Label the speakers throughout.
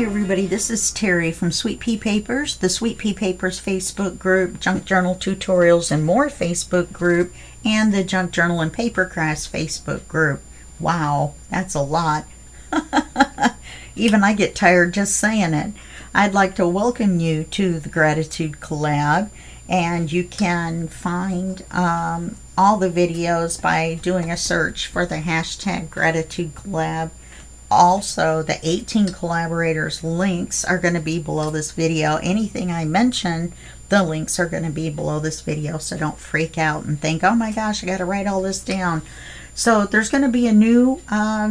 Speaker 1: Hi everybody, this is Terry from Sweet Pea Papers, the Sweet Pea Papers Facebook group, Junk Journal Tutorials and More Facebook group, and the Junk Journal and Paper Crafts Facebook group. Wow, that's a lot. Even I get tired just saying it. I'd like to welcome you to the Gratitude Collab, and you can find all the videos by doing a search for the hashtag Gratitude Collab. Also, the 18 collaborators links are going to be below this video. Anything I mention, the links are going to be below this video, so don't freak out and think, oh my gosh, I got to write all this down. So there's going to be a new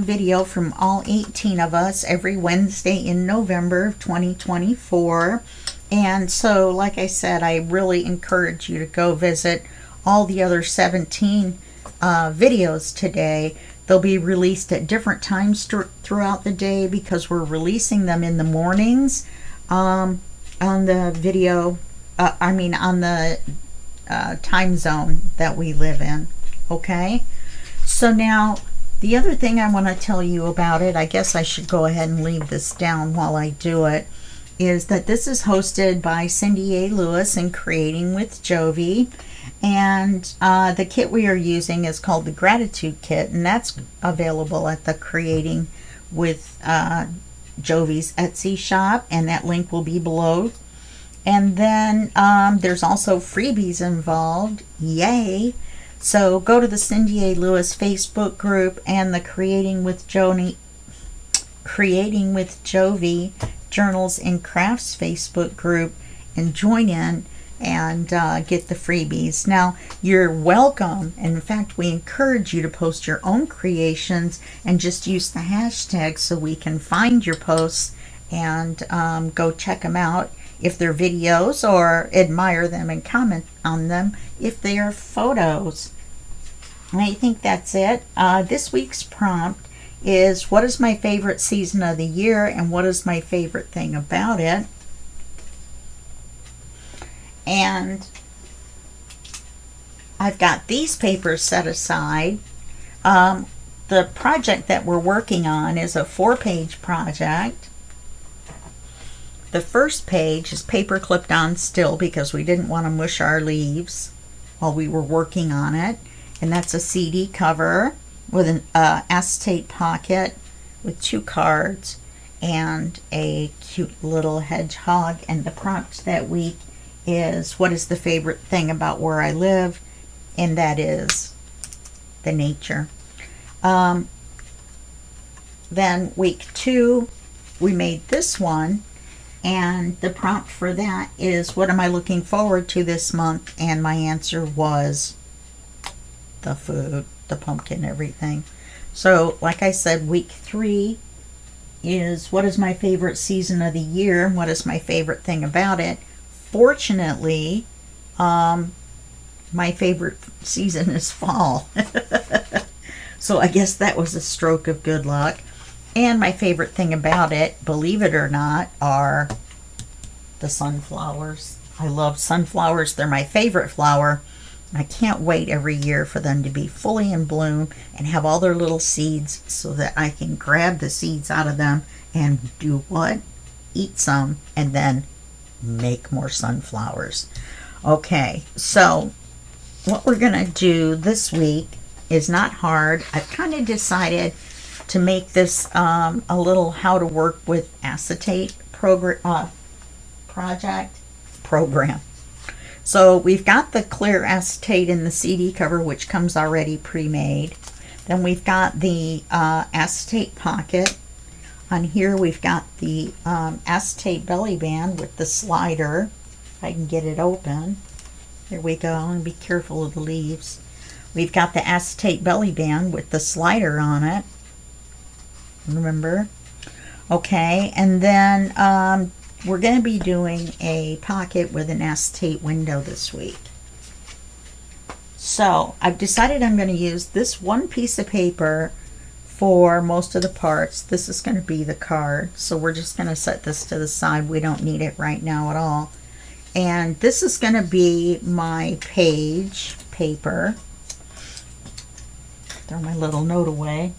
Speaker 1: video from all 18 of us every Wednesday in November of 2024. And so, like I said, I really encourage you to go visit all the other 17 videos today. They'll be released at different times throughout the day because we're releasing them in the mornings on the video, on the time zone that we live in. Okay? So now, the other thing I want to tell you about it, I guess I should go ahead and leave this down while I do it, is that this is hosted by Cindy A. Lewis and Creating with Jovi. And the kit we are using is called the Gratitude Kit, and that's available at the Creating with Jovi's Etsy shop, and that link will be below. And then there's also freebies involved. Yay! So go to the Cindy A. Lewis Facebook group and the Creating with Jovi Journals and Crafts Facebook group and join in and get the freebies. Now, you're welcome, and in fact we encourage you to post your own creations and just use the hashtag so we can find your posts and go check them out if they're videos, or admire them and comment on them if they are photos. And I think that's it. This week's prompt is, what is my favorite season of the year and what is my favorite thing about it? And I've got these papers set aside. The project that we're working on is a 4-page project. The first page is paper clipped on still because we didn't want to mush our leaves while we were working on it. And that's a CD cover with an acetate pocket with 2 cards and a cute little hedgehog. And the prompt that week is, what is the favorite thing about where I live? And that is the nature. Then week 2, we made this one, and the prompt for that is, what am I looking forward to this month? And my answer was the food, the pumpkin, everything. So like I said, week 3 is, what is my favorite season of the year and what is my favorite thing about it? Fortunately, my favorite season is fall. So I guess that was a stroke of good luck. And my favorite thing about it, believe it or not, are the sunflowers. I love sunflowers. They're my favorite flower. I can't wait every year for them to be fully in bloom and have all their little seeds so that I can grab the seeds out of them and do what? Eat some and then make more sunflowers. Okay, so what we're going to do this week is not hard. I've kind of decided to make this a little how to work with acetate program. So we've got the clear acetate in the CD cover, which comes already pre-made. Then we've got the acetate pocket. On here we've got the acetate belly band with the slider. If I can get it open. There we go. And be careful of the leaves. We've got the acetate belly band with the slider on it. Remember? Okay, and then we're going to be doing a pocket with an acetate window this week. So I've decided I'm going to use this one piece of paper for most of the parts. This is going to be the card, so we're just going to set this to the side. We don't need it right now at all. And this is going to be my page paper. Throw my little note away.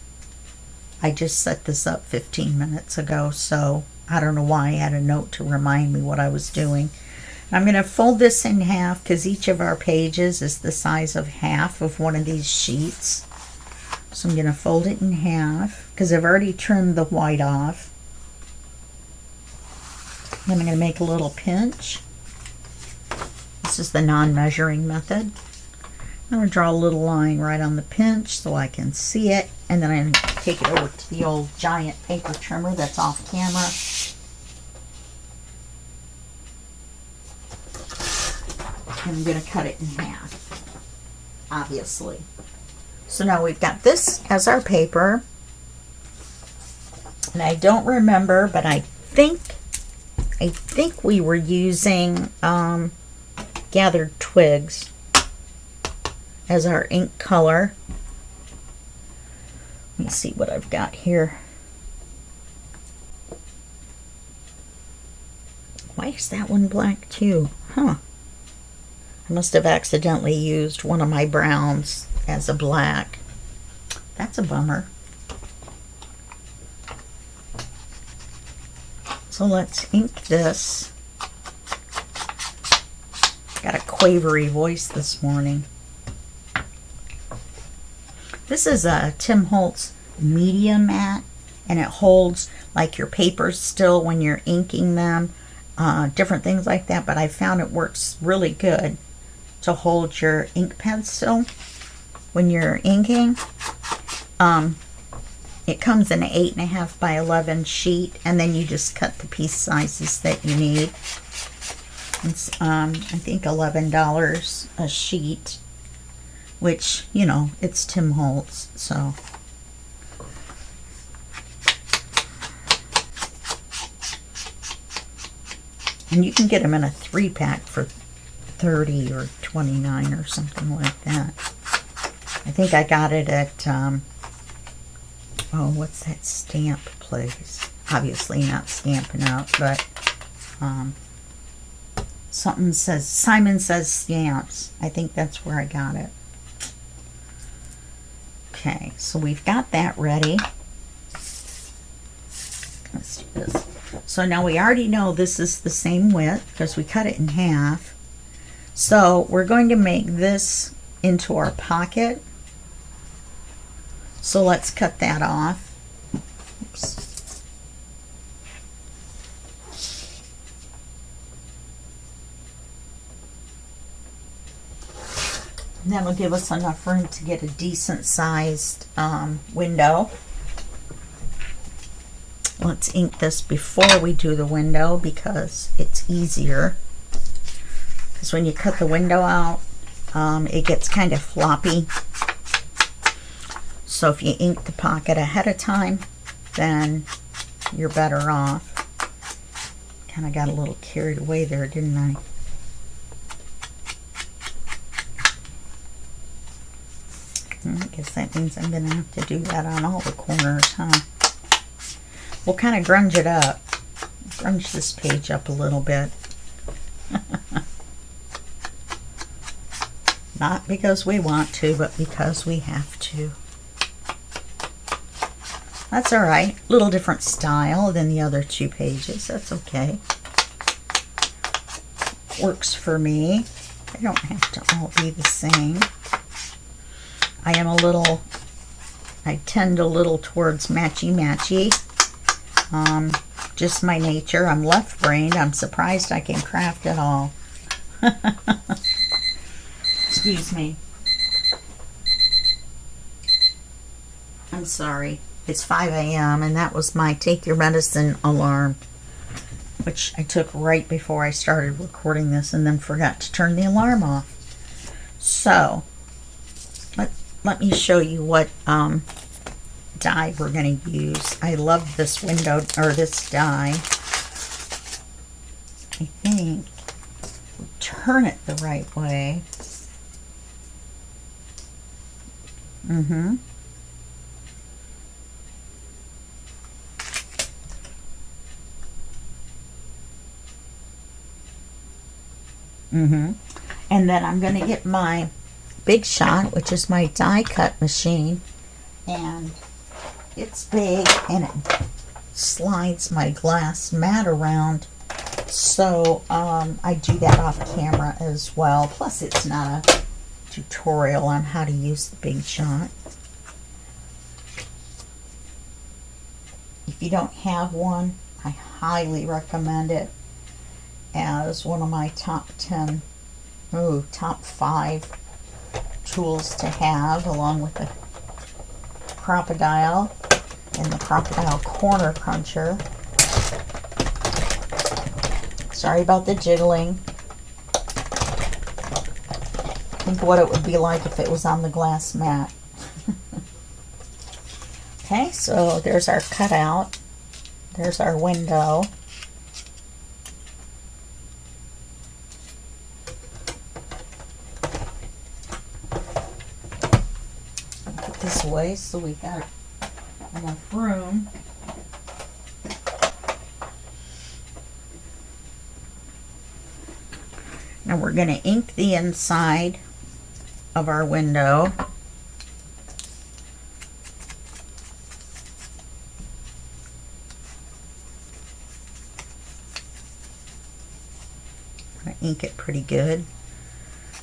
Speaker 1: I just set this up 15 minutes ago, so I don't know why I had a note to remind me what I was doing. I'm going to fold this in half because each of our pages is the size of half of one of these sheets. So I'm going to fold it in half because I've already trimmed the white off. Then I'm going to make a little pinch. This is the non-measuring method. I'm going to draw a little line right on the pinch so I can see it. And then I'm going to take it over to the old giant paper trimmer that's off camera. And I'm going to cut it in half, obviously. So now we've got this as our paper. And I don't remember, but I think we were using gathered twigs as our ink color. Let me see what I've got here. Why is that one black too? Huh. I must have accidentally used one of my browns as a black. That's a bummer. So let's ink this. Got a quavery voice this morning. This is a Tim Holtz Media Mat, and it holds like your papers still when you're inking them, different things like that, but I found it works really good to hold your ink pad still when you're inking. It comes in an 8.5 by 11 sheet, and then you just cut the piece sizes that you need. It's I think $11 a sheet, which, you know, it's Tim Holtz, so. And you can get them in a 3-pack for $30 or $29 or something like that. I think I got it at, oh, what's that stamp place? Obviously not Stampin' Up, but something says, Simon Says Stamps. I think that's where I got it. Okay, so we've got that ready. Let's do this. So now we already know this is the same width because we cut it in half. So we're going to make this into our pocket. So let's cut that off. Oops. And that'll give us enough room to get a decent sized window. Let's ink this before we do the window because it's easier. Because when you cut the window out, it gets kind of floppy. So if you ink the pocket ahead of time, then you're better off. Kind of got a little carried away there, didn't I? I guess that means I'm going to have to do that on all the corners, huh? We'll kind of grunge it up. Grunge this page up a little bit. Not because we want to, but because we have to. That's all right. A little different style than the other two pages. That's okay. Works for me. They don't have to all be the same. I tend a little towards matchy-matchy. Just my nature. I'm left-brained. I'm surprised I can craft it all. Excuse me. I'm sorry. It's 5 a.m. and that was my take your medicine alarm, which I took right before I started recording this and then forgot to turn the alarm off. So, let me show you what die we're going to use. I love this window, or this die. I think we turn it the right way. Mm-hmm. And then I'm going to get my Big Shot, which is my die cut machine, and it's big and it's slides my glass mat around. So I do that off camera as well. Plus it's not a tutorial on how to use the Big Shot. If you don't have one, I highly recommend it as one of my top 5 tools to have, along with the Crocodile and the Crocodile Corner Cruncher. Sorry about the jiggling. Think what it would be like if it was on the glass mat. Okay, so there's our cutout. There's our window. Put this away so we got enough room. Now we're going to ink the inside of our window. I'm going to ink it pretty good,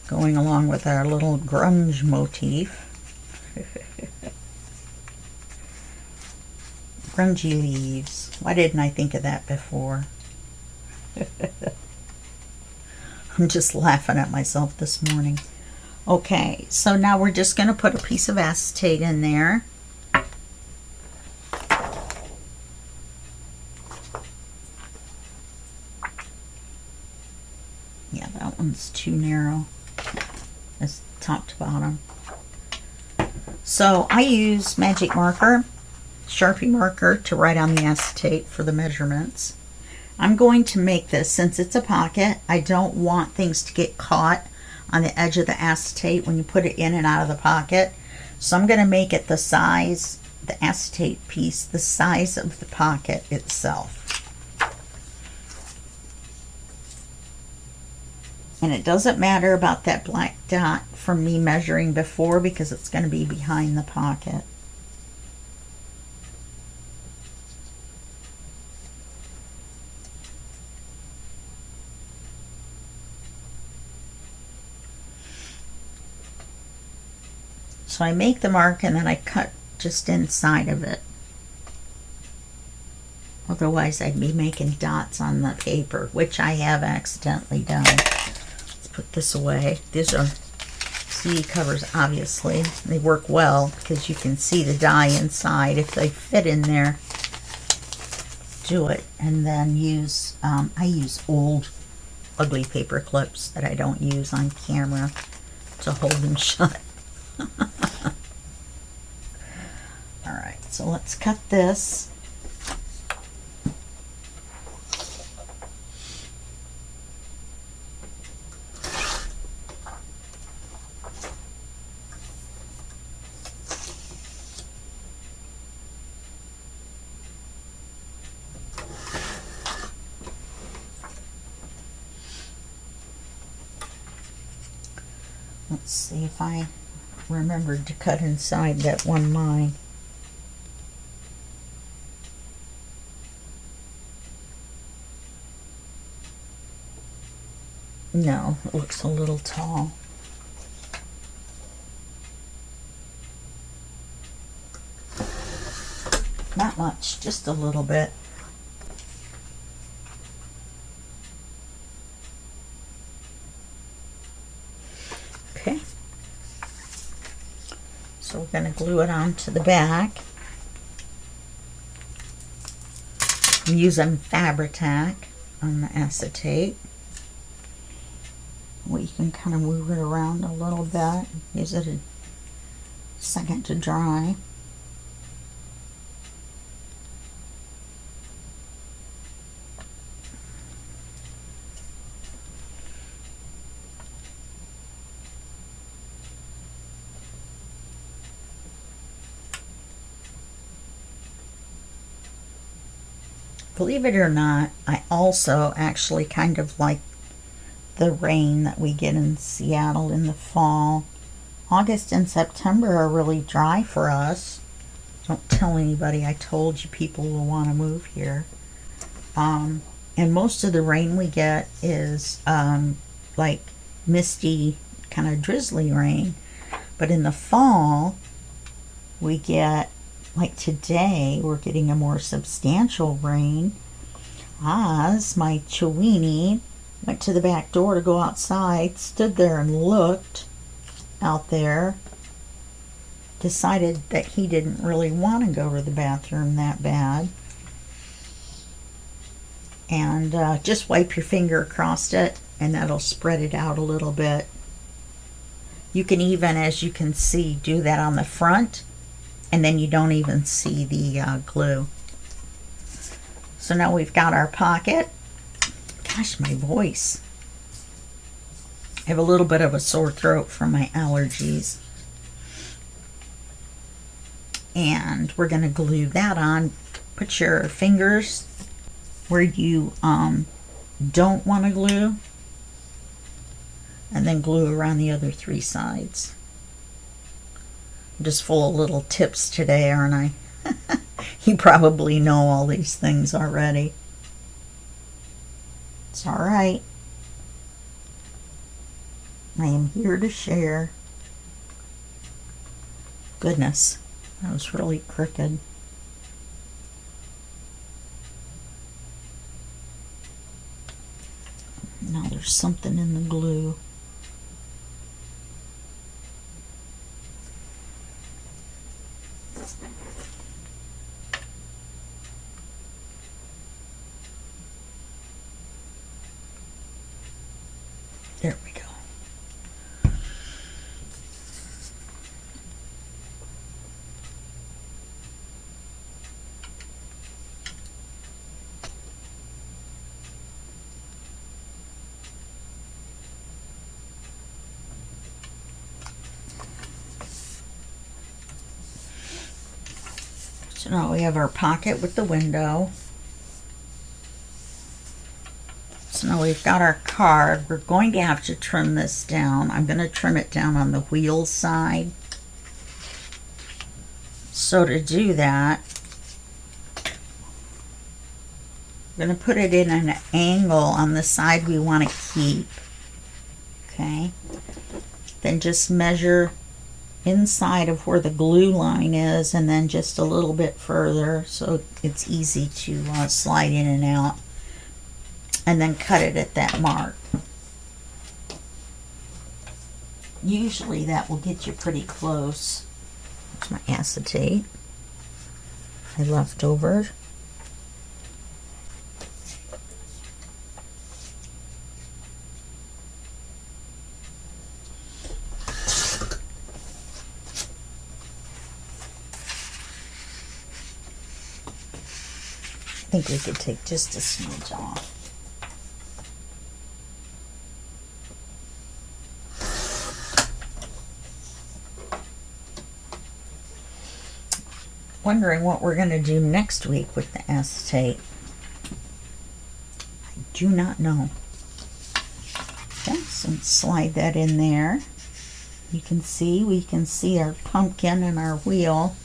Speaker 1: going along with our little grunge motif. Grungy leaves. Why didn't I think of that before? I'm just laughing at myself this morning. Okay, so now we're just going to put a piece of acetate in there. Yeah, that one's too narrow. It's top to bottom. So I use magic marker, Sharpie marker, to write on the acetate for the measurements. I'm going to make this, since it's a pocket, I don't want things to get caught on the edge of the acetate when you put it in and out of the pocket. So I'm going to make it the size, the acetate piece, the size of the pocket itself. And it doesn't matter about that black dot from me measuring before, because it's going to be behind the pocket. So I make the mark and then I cut just inside of it. Otherwise I'd be making dots on the paper, which I have accidentally done. Let's put this away. These are CD covers, obviously. They work well because you can see the die inside. If they fit in there, do it. And then use, I use old ugly paper clips that I don't use on camera to hold them shut. Alright, so let's cut this. Let's see if I remembered to cut inside that one line. No, it looks a little tall. Not much, just a little bit. Okay. So we're going to glue it onto the back. I'm using Fabri-Tac on the acetate. We can kind of move it around a little bit. Gives it a second to dry. Believe it or not, I also actually kind of like the rain that we get in Seattle in the fall. August and September are really dry for us. Don't tell anybody I told you people will want to move here. And most of the rain we get is like misty, kind of drizzly rain. But in the fall, we get, like today, we're getting a more substantial rain. Oz, my Chewini, went to the back door to go outside, stood there and looked out there, decided that he didn't really want to go to the bathroom that bad. And just wipe your finger across it, and that'll spread it out a little bit. You can even, as you can see, do that on the front, and then you don't even see the glue. So now we've got our pocket. Gosh, my voice. I have a little bit of a sore throat from my allergies. And we're going to glue that on. Put your fingers where you don't want to glue, and then glue around the other 3 sides. I'm just full of little tips today, aren't I? You probably know all these things already. It's all right. I am here to share. Goodness, that was really crooked. Now there's something in the glue. There we go. So now we have our pocket with the window. So now we've got our card. We're going to have to trim this down. I'm going to trim it down on the wheel side. So to do that, we're going to put it in an angle on the side we want to keep. Okay. Then just measure inside of where the glue line is, and then just a little bit further so it's easy to slide in and out. And then cut it at that mark. Usually that will get you pretty close. There's my acetate. I left over. I think we could take just a smidge off. Wondering what we're going to do next week with the acetate. I do not know. Okay, so slide that in there. You can see, we can see our pumpkin and our wheel.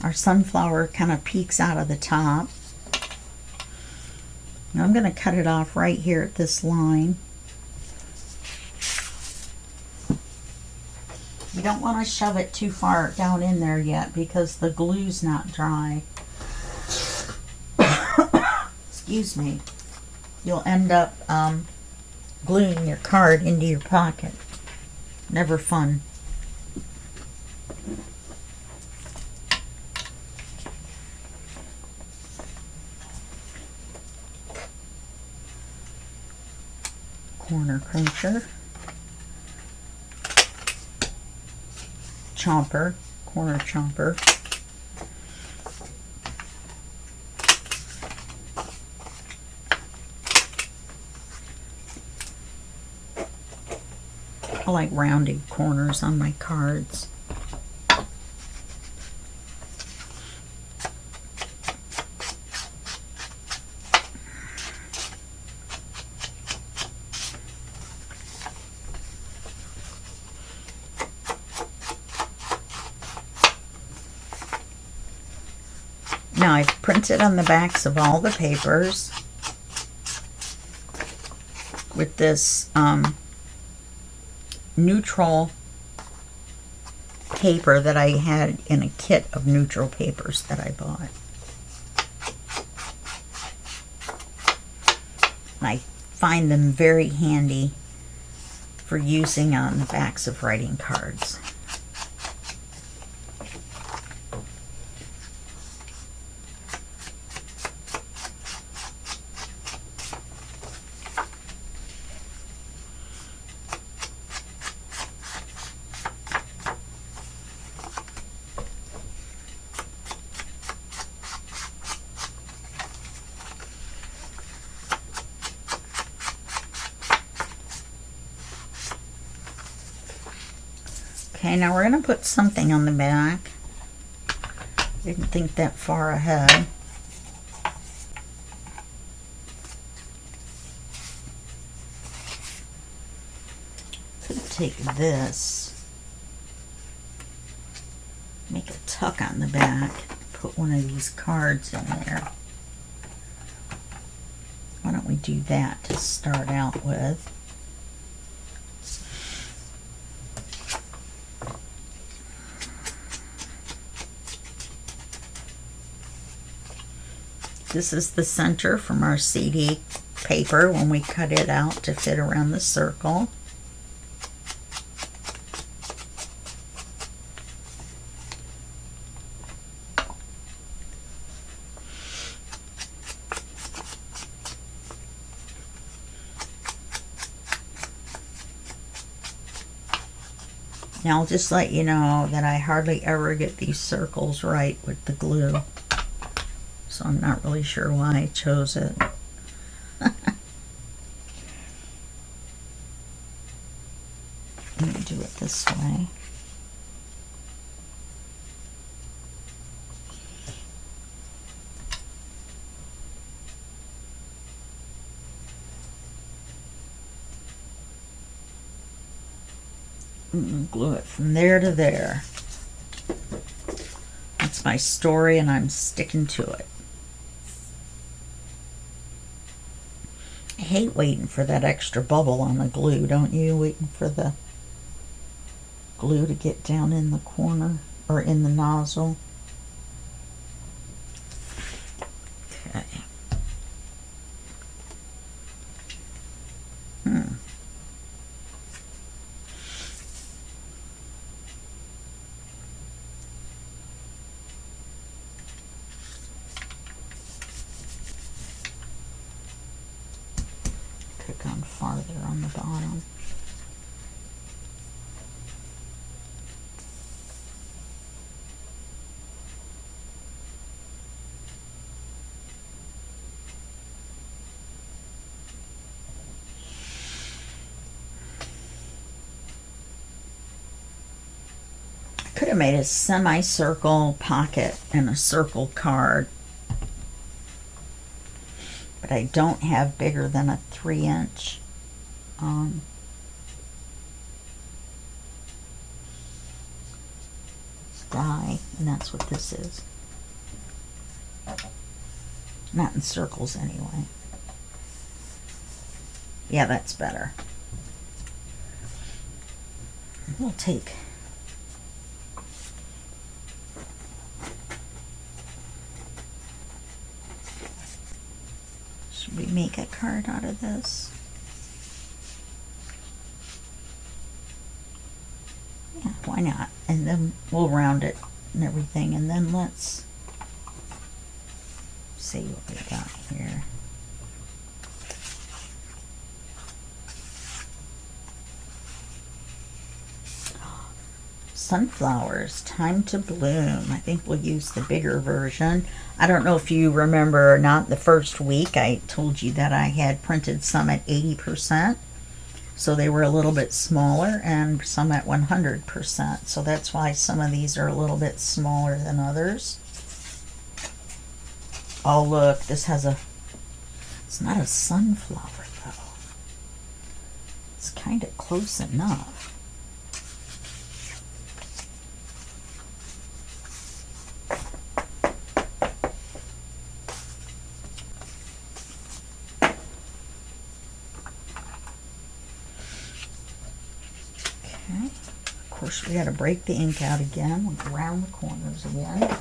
Speaker 1: Our sunflower kind of peeks out of the top. Now I'm going to cut it off right here at this line. You don't want to shove it too far down in there yet because the glue's not dry. Excuse me. You'll end up gluing your card into your pocket. Never fun. Corner cruncher. Chomper, corner chomper. I like rounded corners on my cards. Now I've printed on the backs of all the papers with this neutral paper that I had in a kit of neutral papers that I bought. I find them very handy for using on the backs of writing cards. Okay, now we're going to put something on the back. Didn't think that far ahead. Could take this, make a tuck on the back, put one of these cards in there. Why don't we do that to start out with? This is the center from our CD paper when we cut it out to fit around the circle. Now I'll just let you know that I hardly ever get these circles right with the glue. So I'm not really sure why I chose it. Let me do it this way. And glue it from there to there. That's my story and I'm sticking to it. I hate waiting for that extra bubble on the glue, don't you? Waiting for the glue to get down in the corner or in the nozzle. Okay. Gone farther on the bottom. I could have made a semicircle pocket and a circle card, but I don't have bigger than a 3-inch die, and that's what this is. Not in circles anyway. Yeah, that's better. We'll take should we make a card out of this? Yeah, why not? And then we'll round it and everything, and then let's see what we got here. Sunflowers, time to bloom. I think we'll use the bigger version. I don't know if you remember or not, the first week I told you that I had printed some at 80%. So they were a little bit smaller, and some at 100%. So that's why some of these are a little bit smaller than others. Oh look, this has a, it's not a sunflower though. It's kind of close enough. course, we got to break the ink out again, around the corners again.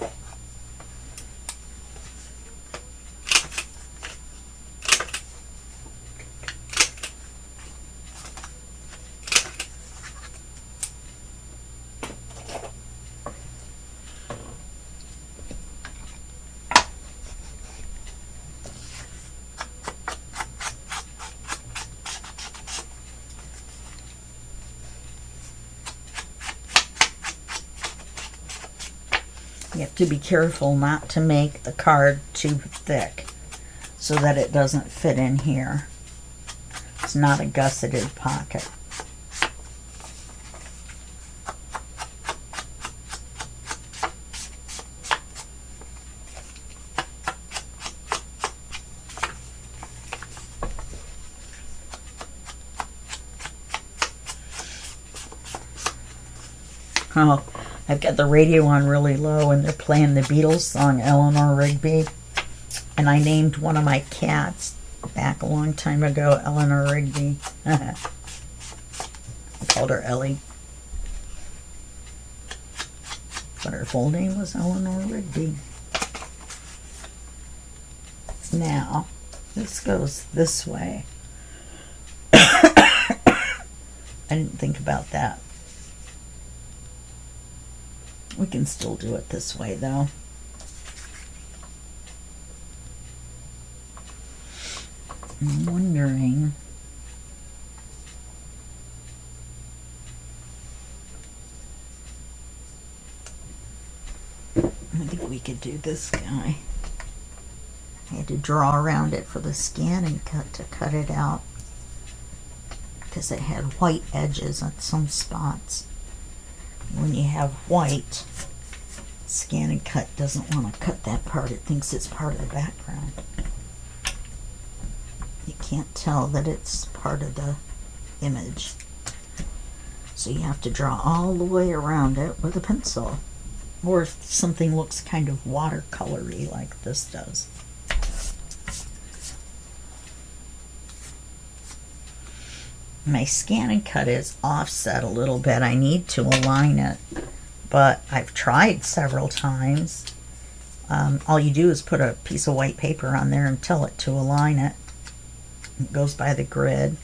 Speaker 1: You have to be careful not to make the card too thick so that it doesn't fit in here. It's not a gusseted pocket. Oh, I've got the radio on really low and they're playing the Beatles song, Eleanor Rigby. And I named one of my cats back a long time ago, Eleanor Rigby. I called her Ellie. But her full name was Eleanor Rigby. Now, this goes this way. I didn't think about that. We can still do it this way, though. I'm wondering... I think we could do this guy. I had to draw around it for the scan and cut to cut it out because it had white edges on some spots. When you have white, scan and cut doesn't want to cut that part. It thinks it's part of the background. You can't tell that it's part of the image. So you have to draw all the way around it with a pencil. Or if something looks kind of watercolory like this does. My scan and cut is offset a little bit. I need to align it, but I've tried several times. All you do is put a piece of white paper on there and tell it to align it. It goes by the grid.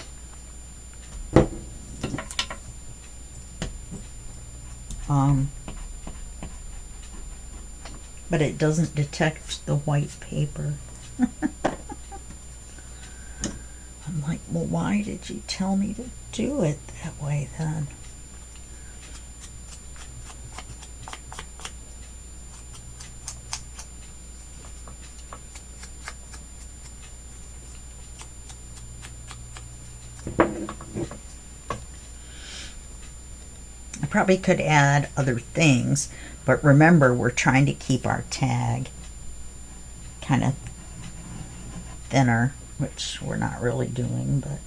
Speaker 1: But it doesn't detect the white paper. I'm like, well, why did you tell me to do it that way then? I probably could add other things, but remember, we're trying to keep our tag kind of thinner, which we're not really doing, but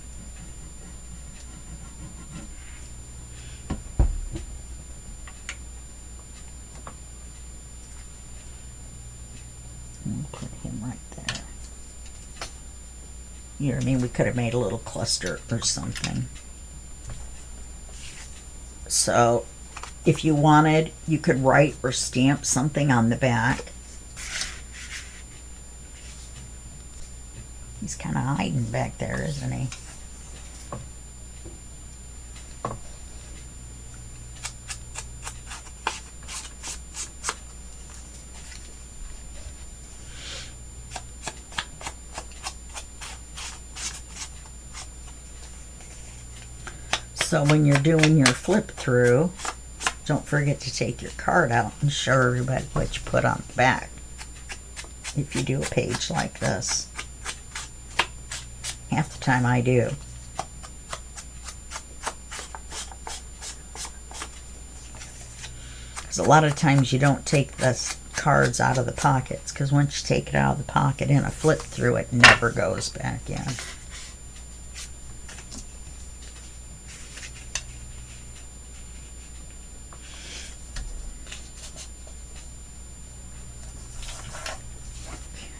Speaker 1: we'll put him right there. You know what I mean? We could have made a little cluster or something. So if you wanted, you could write or stamp something on the back. He's kind of hiding back there, isn't he? So when you're doing your flip through, don't forget to take your card out and show everybody what you put on the back. If you do a page like this. Half the time I do. Because a lot of times you don't take the cards out of the pockets, because once you take it out of the pocket in a flip through, it never goes back in.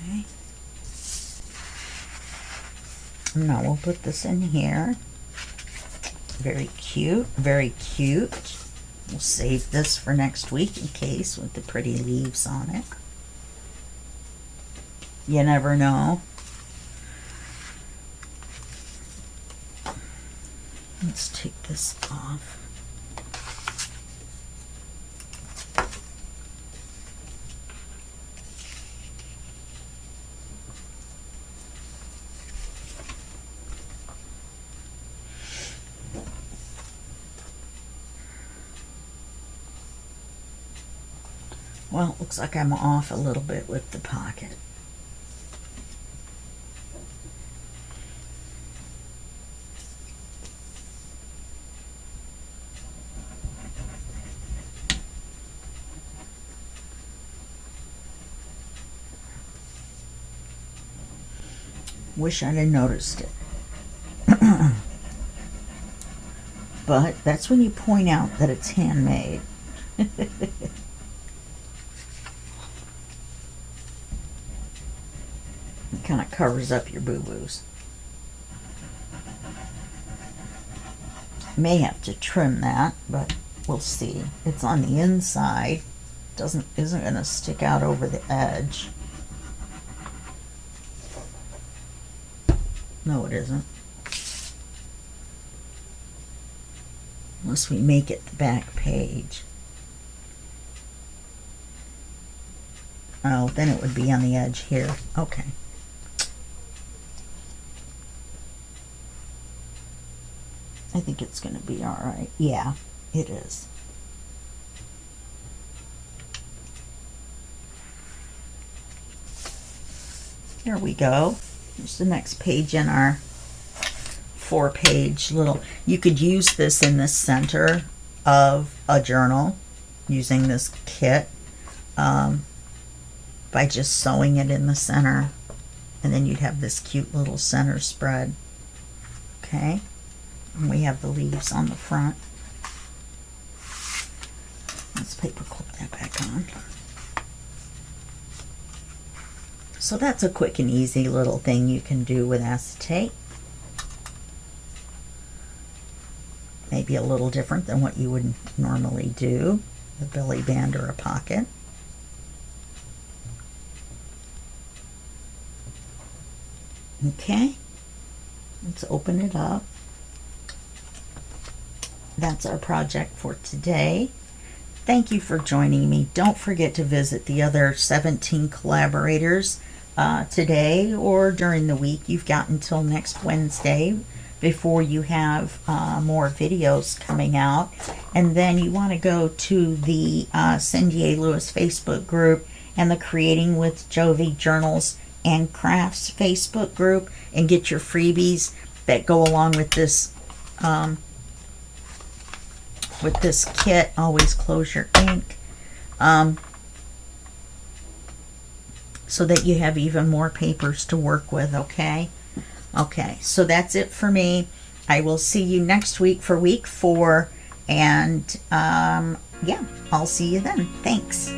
Speaker 1: Okay. Now we'll put this in here. Very cute, very cute. We'll save this for next week in case, with the pretty leaves on it. You never know. Let's take this off. Well, it looks like I'm off a little bit with the pocket. Wish I'd have noticed it. But that's when you point out that it's handmade. It kind of covers up your boo-boos. May have to trim that, but we'll see. It's on the inside. Isn't going to stick out over the edge. No, it isn't. Unless we make it the back page. Oh, then it would be on the edge here. Okay. I think it's going to be all right. Yeah, it is. There we go. Here's the next page in our 4-page little. You could use this in the center of a journal using this kit by just sewing it in the center, and then you'd have this cute little center spread. Okay. And we have the leaves on the front. Let's paper clip that back on. So that's a quick and easy little thing you can do with acetate. Maybe a little different than what you would normally do, a belly band or a pocket. Okay, let's open it up. That's our project for today. Thank you for joining me. Don't forget to visit the other 17 collaborators today or during the week. You've got until next Wednesday before you have more videos coming out. And then you want to go to the Cindy A. Lewis Facebook group and the Creating with Jovi Journals and Crafts Facebook group and get your freebies that go along with this kit. Always close your ink so that you have even more papers to work with. Okay, so that's it for me. I will see you next week for week 4, and yeah, I'll see you then. Thanks.